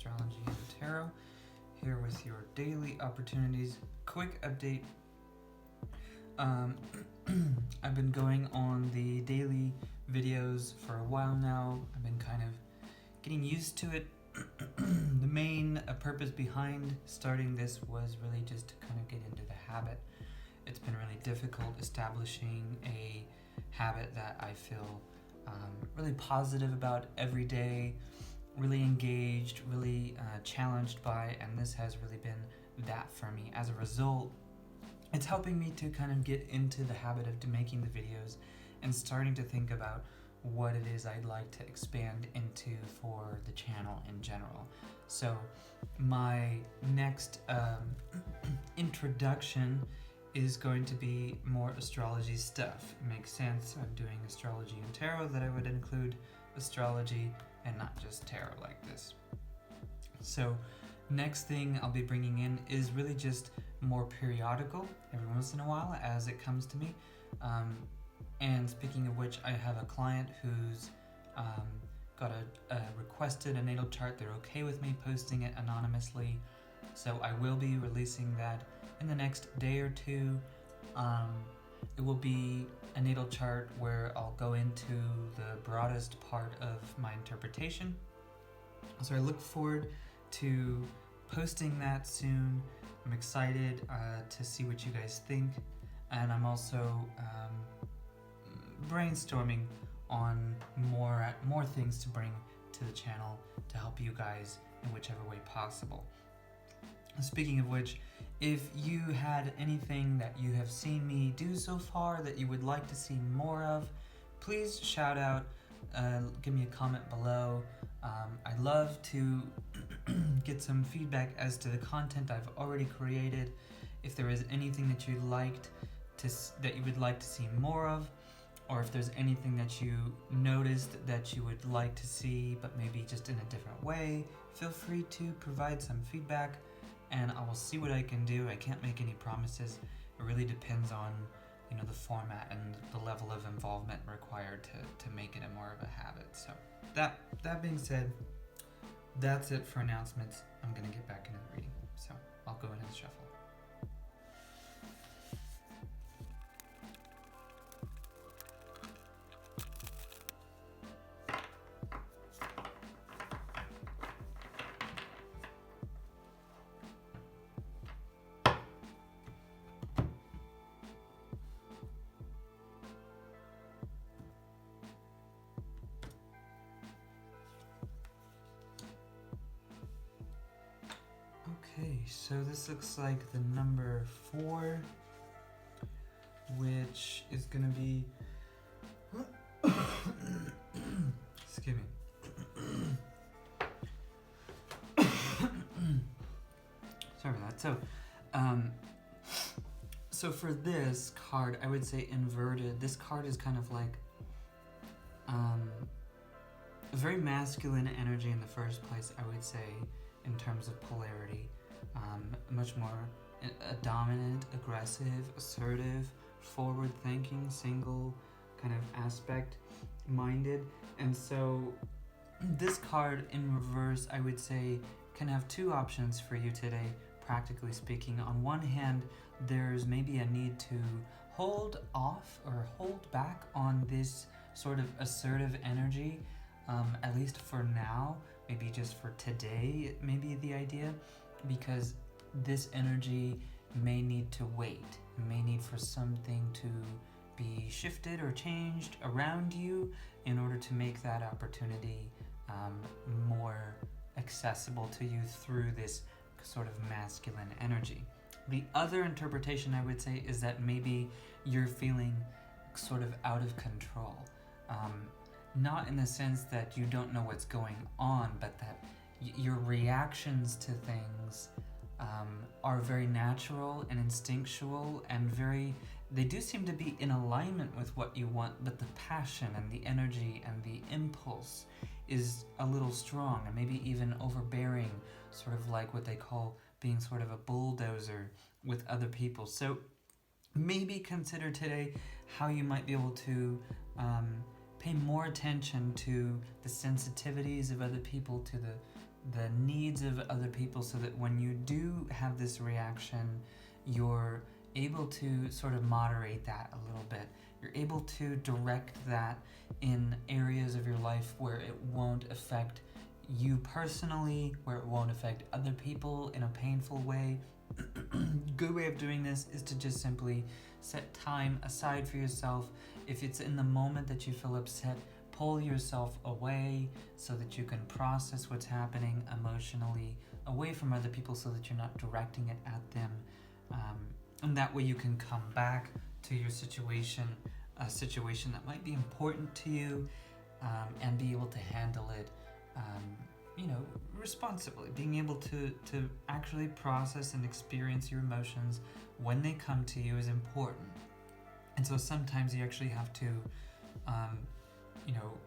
Foxastrologyjon Tarot, here with your daily opportunities. Quick update. I've been going on the daily videos for a while now. I've been kind of getting used to it. The main purpose behind starting this was really just to kind of get into the habit. It's been really difficult establishing a habit that I feel really positive about every day, really engaged, really challenged by, and this has really been that for me. As a result, it's helping me to kind of get into the habit of making the videos and starting to think about what it is I'd like to expand into for the channel in general. So my next introduction is going to be more astrology stuff. It makes sense. I'm doing astrology and tarot, that I would include astrology and not just tarot like this. So next thing I'll be bringing in is really just more periodical, every once in a while as it comes to me. And speaking of which, I have a client who's got requested a natal chart. They're okay with me posting it anonymously, so I will be releasing that in the next day or two. It will be a natal chart where I'll go into the broadest part of my interpretation. So I look forward to posting that soon. I'm excited to see what you guys think, and I'm also brainstorming on more things to bring to the channel to help you guys in whichever way possible. Speaking of which, if you had anything that you have seen me do so far that you would like to see more of, please shout out, give me a comment below. I'd love to get some feedback as to the content I've already created. If there is anything that you would like to see more of, or if there's anything that you noticed that you would like to see but maybe just in a different way, feel free to provide some feedback and I will see what I can do. I can't make any promises. It really depends on the format and the level of involvement required to make it a more of a habit. So that being said, that's it for announcements. I'm gonna get back into the reading. So I'll go ahead and shuffle. Okay, so this looks like the number 4, which is gonna be excuse me. Sorry about that. So for this card, I would say inverted. This card is kind of like a very masculine energy in the first place, I would say, in terms of polarity. Much more a dominant, aggressive, assertive, forward-thinking, single kind of aspect-minded. And so this card in reverse, I would say, can have two options for you today, practically speaking. On one hand, there's maybe a need to hold off or hold back on this sort of assertive energy, at least for now, maybe just for today, it may be the idea, because this energy may need to wait, may need for something to be shifted or changed around you in order to make that opportunity more accessible to you through this sort of masculine energy. The other interpretation, I would say, is that maybe you're feeling sort of out of control. Not in the sense that you don't know what's going on, but that your reactions to things are very natural and instinctual and they do seem to be in alignment with what you want, but the passion and the energy and the impulse is a little strong and maybe even overbearing, sort of like what they call being sort of a bulldozer with other people. So maybe consider today how you might be able to pay more attention to the sensitivities of other people, to the needs of other people, so that when you do have this reaction, you're able to sort of moderate that a little bit. You're able to direct that in areas of your life where it won't affect you personally, where it won't affect other people in a painful way. Good way of doing this is to just simply set time aside for yourself. If it's in the moment that you feel upset, pull yourself away so that you can process what's happening emotionally away from other people, so that you're not directing it at them. And that way you can come back to your situation, a situation that might be important to you, and be able to handle it, responsibly. Being able to actually process and experience your emotions when they come to you is important. And so sometimes you actually have to,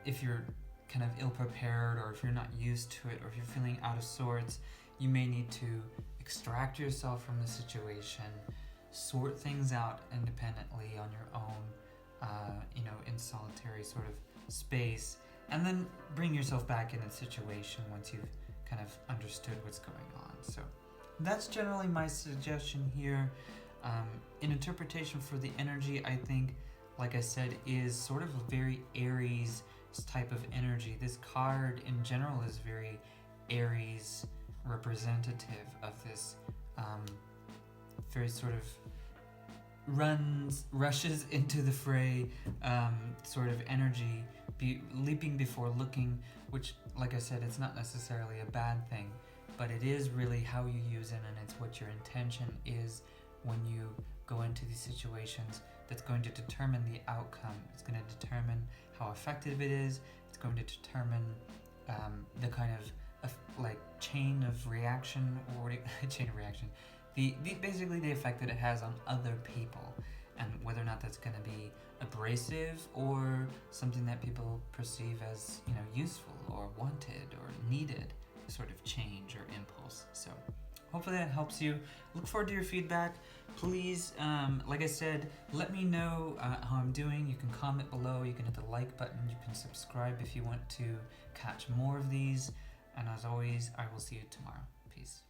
if you're kind of ill-prepared, or if you're not used to it, or if you're feeling out of sorts, you may need to extract yourself from the situation, sort things out independently on your own, in solitary sort of space, and then bring yourself back in the situation once you've kind of understood what's going on. So that's generally my suggestion here. In interpretation for the energy, I think, like I said, is sort of a very Aries type of energy. This card in general is very Aries representative of this very sort of rushes into the fray sort of energy, leaping before looking, which, like I said, it's not necessarily a bad thing, but it is really how you use it, and it's what your intention is when you go into these situations that's going to determine the outcome. It's going to determine how effective it is. It's going to determine the kind of chain of reaction, or chain of reaction, basically the effect that it has on other people, and whether or not that's going to be abrasive or something that people perceive as useful or wanted or needed sort of change or impulse. So hopefully that helps you. Look forward to your feedback. Please, like I said, let me know how I'm doing. You can comment below, you can hit the like button, you can subscribe if you want to catch more of these, and as always, I will see you tomorrow. Peace.